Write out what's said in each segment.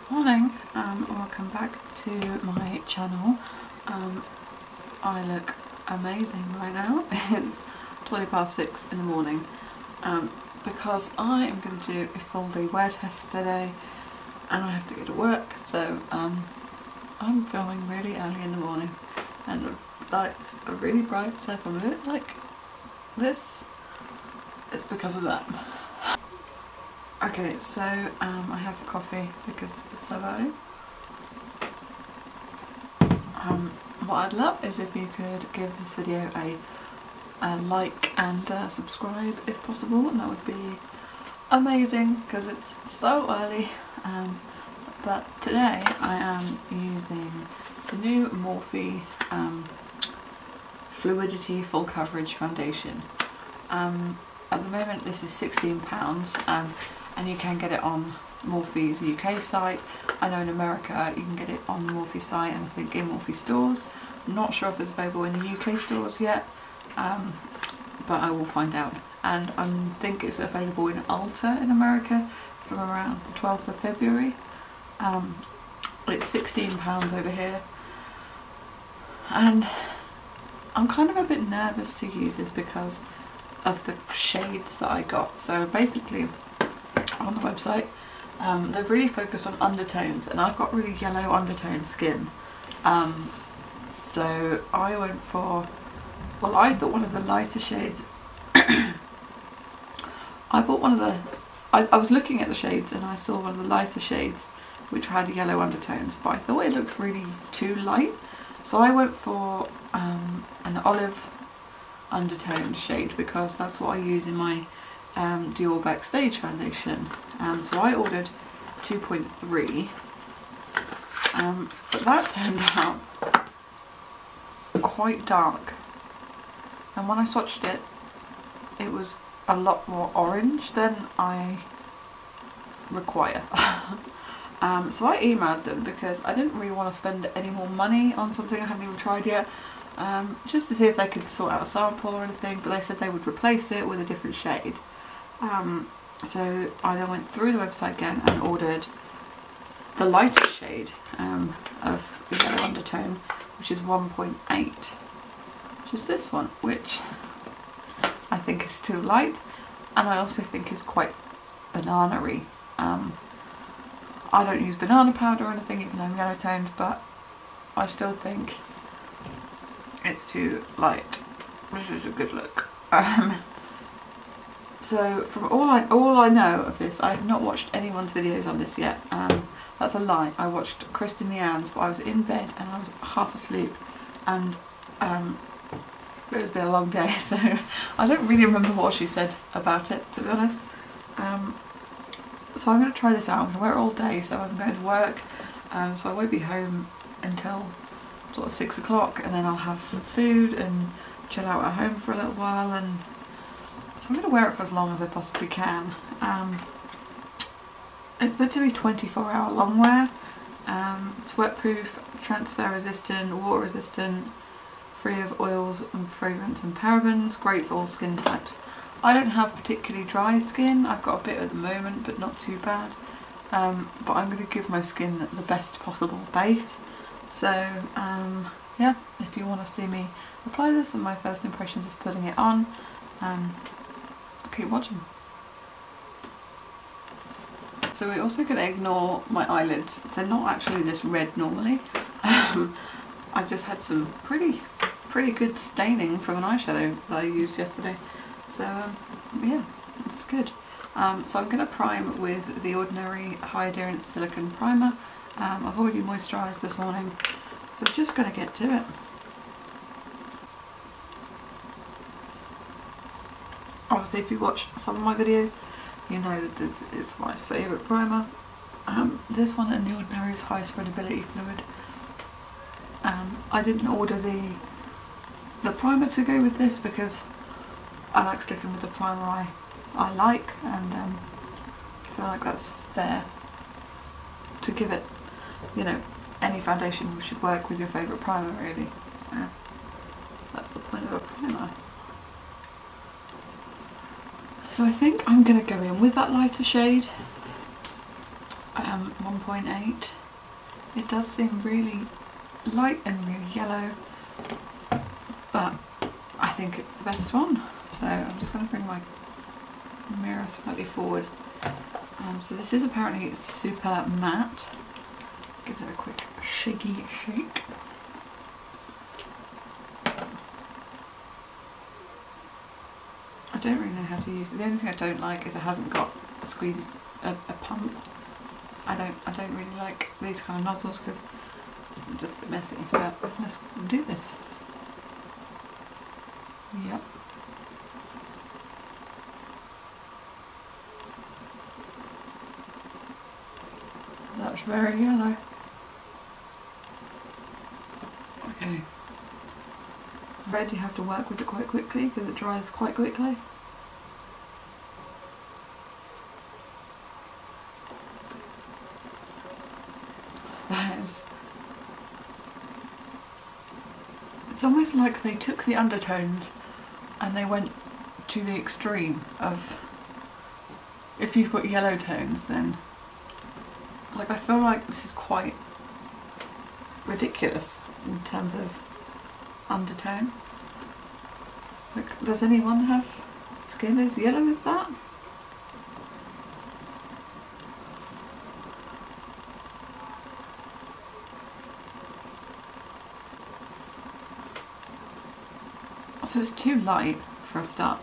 Morning, welcome back to my channel. I look amazing right now. It's 6:20 in the morning because I am going to do a full day wear test today and I have to go to work, so I'm filming really early in the morning and the lights are really bright, so if I'm a bit like this, it's because of that. Okay, so I have coffee because it's so early. What I'd love is if you could give this video a like and subscribe if possible, and that would be amazing because it's so early. But today I am using the new Morphe Fluidity Full Coverage Foundation. At the moment this is £16, and you can get it on Morphe's UK site. I know in America you can get it on the Morphe site and I think in Morphe stores. I'm not sure if it's available in the UK stores yet, but I will find out. And I think it's available in Ulta in America from around the 12th of February. It's £16 over here, and I'm kind of a bit nervous to use this because of the shades that I got. So basically on the website they've really focused on undertones, and I've got really yellow undertone skin, so I went for, well, I thought one of the lighter shades I bought one of the, I was looking at the shades and I saw one of the lighter shades which had yellow undertones, but I thought it looked really too light, so I went for an olive undertone shade because that's what I use in my Dior Backstage foundation. So I ordered 2.3, but that turned out quite dark, and when I swatched it, it was a lot more orange than I require. So I emailed them because I didn't really want to spend any more money on something I hadn't even tried yet, just to see if they could sort out a sample or anything, but they said they would replace it with a different shade. So I then went through the website again and ordered the lighter shade of the yellow undertone, which is 1.8, which is this one, which I think is too light, and I also think is quite banana-y. I don't use banana powder or anything, even though I'm yellow toned, but I still think it's too light. This is a good look. So from all I know of this, I have not watched anyone's videos on this yet. That's a lie. I watched Kristen Leanne's, but I was in bed and I was half asleep, and it has been a long day, so I don't really remember what she said about it, to be honest. So I'm going to try this out. I'm going to wear it all day, so I'm going to work, so I won't be home until sort of 6 o'clock, and then I'll have some food and chill out at home for a little while, and so I'm going to wear it for as long as I possibly can. It's meant to be 24-hour long wear, sweat-proof, transfer-resistant, water-resistant, free of oils and fragrance and parabens, great for all skin types. I don't have particularly dry skin. I've got a bit at the moment, but not too bad. But I'm going to give my skin the best possible base. So yeah, if you want to see me apply this and my first impressions of putting it on, keep watching. So we're also going to ignore my eyelids. They're not actually this red normally. I've just had some pretty good staining from an eyeshadow that I used yesterday. So yeah, it's good. So I'm going to prime with the Ordinary High Adherence Silicone Primer. I've already moisturised this morning, so I'm just going to get to it. Obviously, if you watched some of my videos, you know that this is my favourite primer. This one and the Ordinary's High Spreadability Fluid. I didn't order the primer to go with this because I like sticking with the primer I like, and I feel like that's fair to give it, you know, any foundation should work with your favourite primer, really. That's the point of a primer. So I think I'm going to go in with that lighter shade. 1.8. It does seem really light and really yellow, but I think it's the best one. So I'm just going to bring my mirror slightly forward. So this is apparently super matte. Give it a quick shaky shake. I don't really know how to use it. The only thing I don't like is it hasn't got a squeezy, a pump. I don't really like these kind of nozzles because it's just a bit messy. But let's do this. Yep. That's very yellow. Okay. Red, you have to work with it quite quickly because it dries quite quickly. It's almost like they took the undertones and they went to the extreme of, if you've got yellow tones, then like I feel like this is quite ridiculous in terms of undertone. Like, does anyone have skin as yellow as that? So it's too light for a start,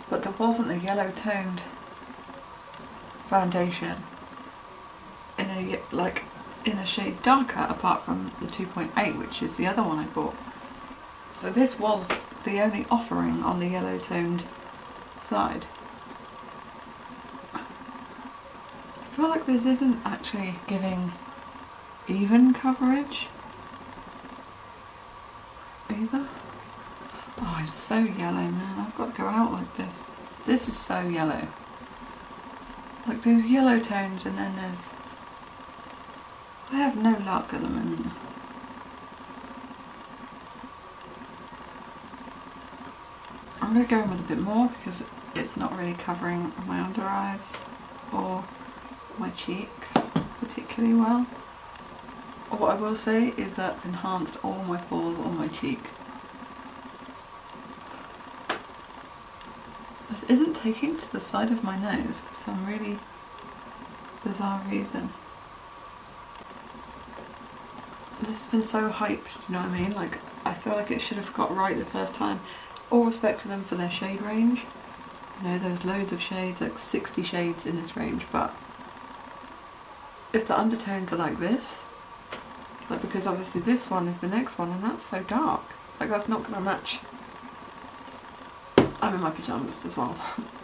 but there wasn't a yellow toned foundation in a shade darker apart from the 2.8, which is the other one I bought. So this was the only offering on the yellow toned side. I feel like this isn't actually giving even coverage either. Oh, it's so yellow, man. I've got to go out like this. This is so yellow. Like, there's yellow tones and then there's... I have no luck at the moment. I'm going to go in with a bit more because it's not really covering my under eyes or my cheeks particularly well. What I will say is that's enhanced all my pores on my cheek. This isn't taking to the side of my nose for some really bizarre reason. This has been so hyped, you know what I mean? Like, I feel like it should have got right the first time. All respect to them for their shade range. You know, there's loads of shades, like 60 shades in this range, but if the undertones are like this, like, because obviously this one is the next one and that's so dark, like that's not going to match. I'm in my pyjamas as well,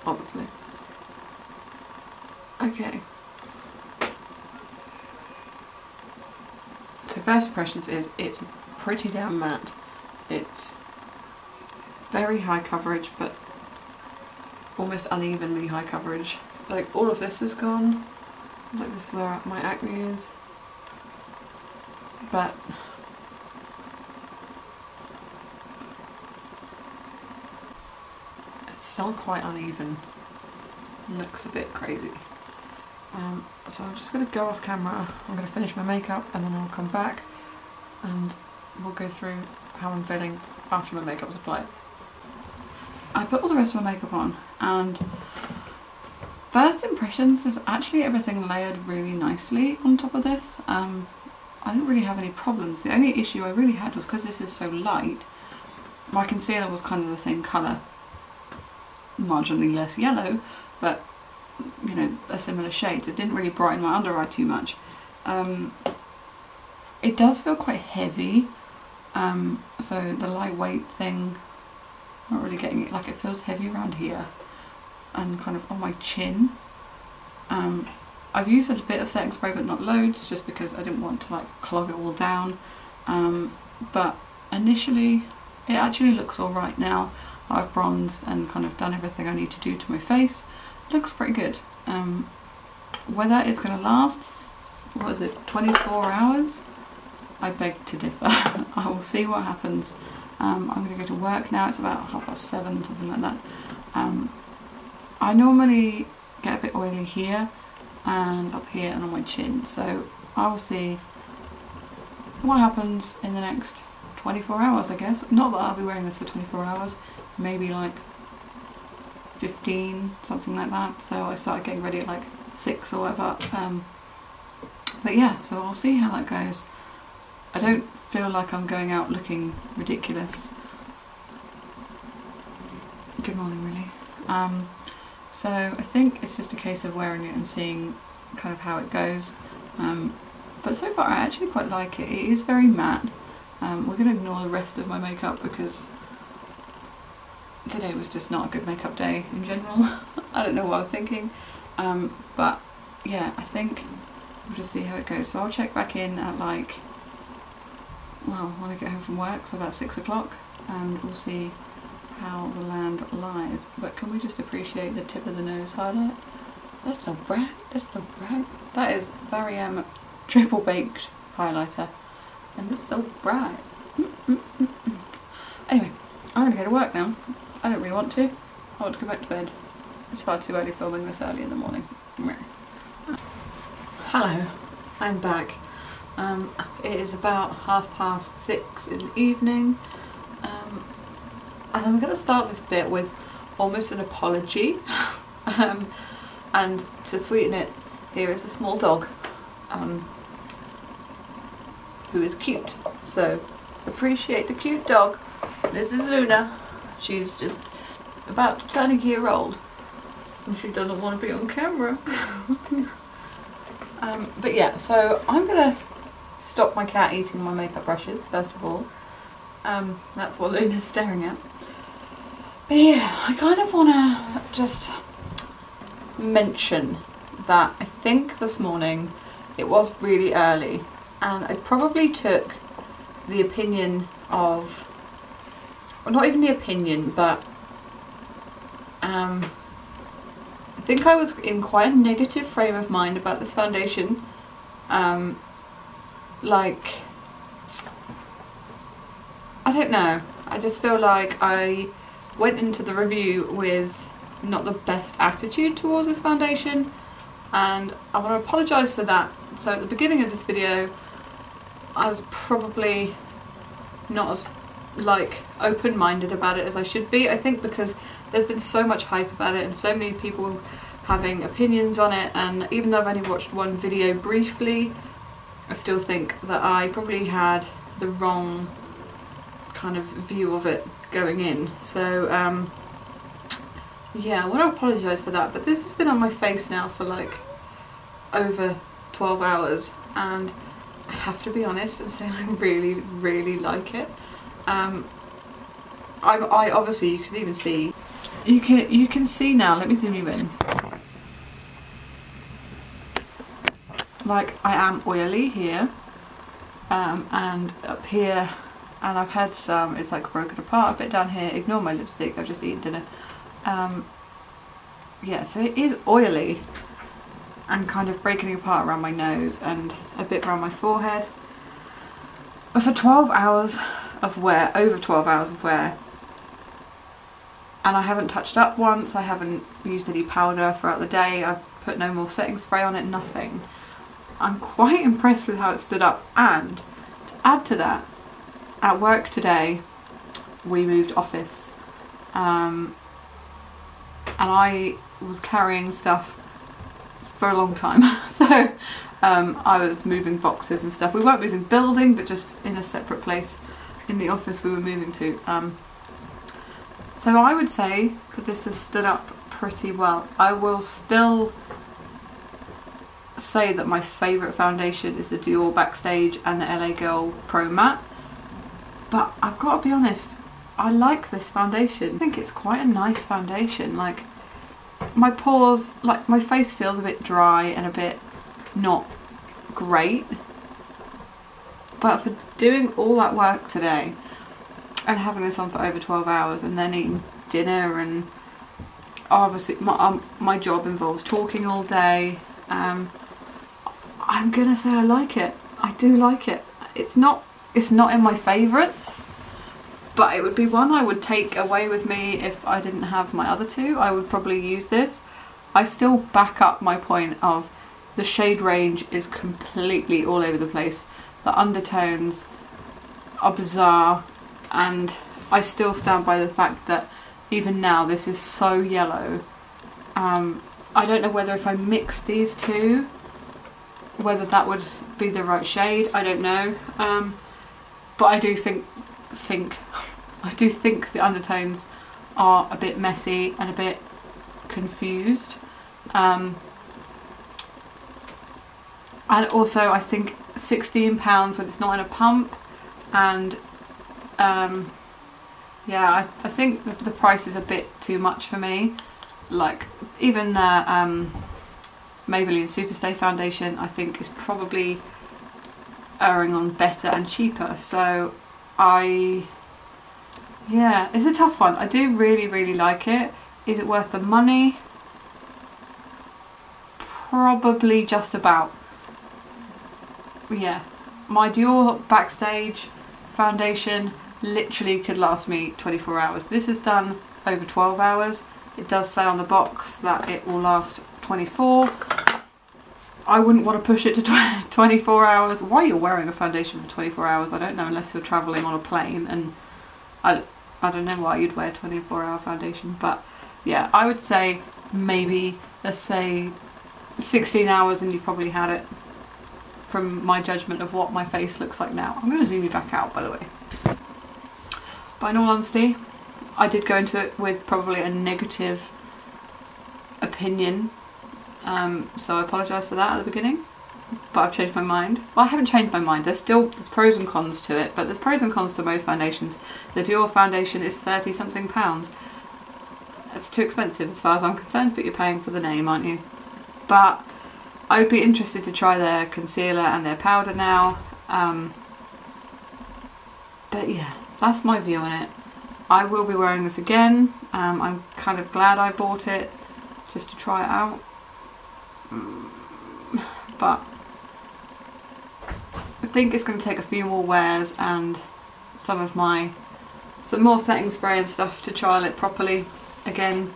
obviously. Okay. So first impressions is it's pretty damn matte. It's very high coverage, but almost unevenly high coverage. Like, all of this is gone. Like, this is where my acne is. But it's still quite uneven. Looks a bit crazy. So I'm just going to go off camera. I'm going to finish my makeup and then I'll come back and we'll go through how I'm feeling after my makeup's applied. I put all the rest of my makeup on and first impressions is actually everything layered really nicely on top of this. I didn't really have any problems. The only issue I really had was because this is so light, my concealer was kind of the same colour, marginally less yellow, but you know, a similar shade, so it didn't really brighten my under eye too much. It does feel quite heavy, so the lightweight thing, not really getting it, like it feels heavy around here and kind of on my chin. I've used a bit of setting spray but not loads, just because I didn't want to like clog it all down, but initially it actually looks alright now. I've bronzed and kind of done everything I need to do to my face. It looks pretty good. Whether it's going to last, what is it, 24 hours? I beg to differ. I will see what happens. I'm going to go to work now. It's about 7:30, something like that. I normally get a bit oily here, and up here and on my chin. So I will see what happens in the next 24 hours, I guess. Not that I'll be wearing this for 24 hours, maybe like 15, something like that. So I started getting ready at like 6 or whatever. But yeah, so I'll see how that goes. I don't feel like I'm going out looking ridiculous. Good morning, really. So I think it's just a case of wearing it and seeing kind of how it goes. But so far I actually quite like it. It is very matte. We're going to ignore the rest of my makeup because today was just not a good makeup day in general. I don't know what I was thinking. But yeah, I think we'll just see how it goes. So I'll check back in at like, well, when I get home from work, so about 6 o'clock, and we'll see how the land lies. But can we just appreciate the tip of the nose highlight? That's so bright, that's so bright. That is Barry M triple baked highlighter, and it's so bright. Anyway, I'm gonna go to work now. I don't really want to. I want to go back to bed. It's far too early filming this early in the morning. Hello, I'm back. It is about 6:30 in the evening. And I'm going to start this bit with almost an apology. And to sweeten it, here is a small dog who is cute. So appreciate the cute dog. This is Luna. She's just about to turn a year old and she doesn't want to be on camera. But yeah, so I'm going to stop my cat eating my makeup brushes first of all. That's what Luna's staring at. But yeah, I kind of want to just mention that I think this morning it was really early and I probably took the opinion of, well, not even the opinion, but I think I was in quite a negative frame of mind about this foundation. Like, I don't know, I just feel like I went into the review with not the best attitude towards this foundation, and I want to apologise for that. So at the beginning of this video I was probably not as like open-minded about it as I should be, I think, because there's been so much hype about it and so many people having opinions on it, and even though I've only watched one video briefly, I still think that I probably had the wrong kind of view of it going in. So yeah, I want to apologise for that, but this has been on my face now for like over 12 hours and I have to be honest and say I really, really like it. I obviously, you can even see, you can see now, let me zoom you in. Like, I am oily here, and up here, and I've had some, it's like broken apart a bit down here. Ignore my lipstick, I've just eaten dinner. Yeah, so it is oily and kind of breaking apart around my nose and a bit around my forehead. But for 12 hours of wear, over 12 hours of wear, and I haven't touched up once, I haven't used any powder throughout the day, I've put no more setting spray on it, nothing. I'm quite impressed with how it stood up, and to add to that, at work today we moved office, and I was carrying stuff for a long time. So I was moving boxes and stuff. We weren't moving building, but just in a separate place in the office we were moving to. So I would say that this has stood up pretty well. I will still say that my favourite foundation is the Dior Backstage and the LA Girl Pro Matte, but I've got to be honest, I like this foundation. I think it's quite a nice foundation. Like, my pores, like my face feels a bit dry and a bit not great, but for doing all that work today and having this on for over 12 hours and then eating dinner, and obviously my job involves talking all day, I'm gonna say I like it. I do like it. It's not in my favourites, but it would be one I would take away with me if I didn't have my other two. I would probably use this. I still back up my point of the shade range is completely all over the place. The undertones are bizarre, and I still stand by the fact that even now this is so yellow. I don't know whether if I mix these two, whether that would be the right shade, I don't know. But I do think the undertones are a bit messy and a bit confused. And also I think £16 when it's not in a pump, and yeah, I think the price is a bit too much for me. Like even the Maybelline Superstay foundation I think is probably erring on better and cheaper, so yeah, it's a tough one. I do really like it. Is it worth the money? Probably just about. Yeah, my Dior Backstage foundation literally could last me 24 hours. This is done over 12 hours. It does say on the box that it will last 24. I wouldn't want to push it to 24 hours. Why you're wearing a foundation for 24 hours, I don't know, unless you're travelling on a plane, and I don't know why you'd wear 24-hour foundation, but yeah, I would say maybe, let's say 16 hours and you've probably had it, from my judgment of what my face looks like now. I'm going to zoom you back out, by the way. But in all honesty, I did go into it with probably a negative opinion, so I apologise for that at the beginning, but I've changed my mind. Well, I haven't changed my mind. There's pros and cons to it, but there's pros and cons to most foundations. The Dior foundation is £30-something. It's too expensive as far as I'm concerned, but you're paying for the name, aren't you? But I would be interested to try their concealer and their powder now. But yeah, that's my view on it. I will be wearing this again. I'm kind of glad I bought it just to try it out. But I think it's going to take a few more wears and some more setting spray and stuff to trial it properly again.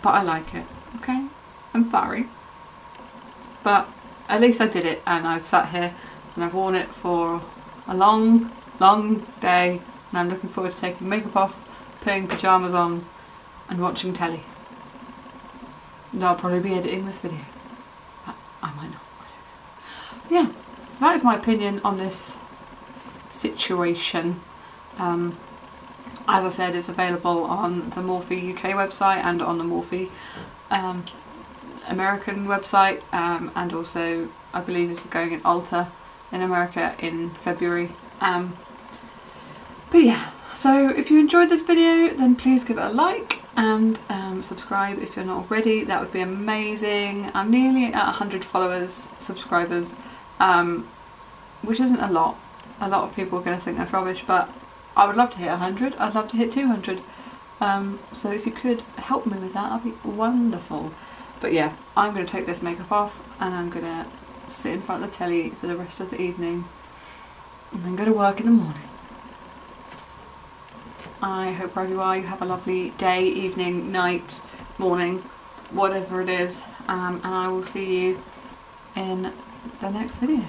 But I like it, okay? I'm sorry. But at least I did it, and I've sat here and I've worn it for a long day, and I'm looking forward to taking makeup off, putting pyjamas on and watching telly. And I'll probably be editing this video. But I might not. Yeah, so that is my opinion on this situation. As I said, it's available on the Morphe UK website and on the Morphe American website, and also I believe it's going in Ulta in America in February. But yeah, so if you enjoyed this video, then please give it a like and subscribe if you're not already. That would be amazing. I'm nearly at 100 subscribers, which isn't a lot. A lot of people are going to think that's rubbish, but I would love to hit 100. I'd love to hit 200. So if you could help me with that, that'd be wonderful. But yeah, I'm going to take this makeup off and I'm going to sit in front of the telly for the rest of the evening and then go to work in the morning. I hope wherever you are, you have a lovely day, evening, night, morning, whatever it is, and I will see you in the next video.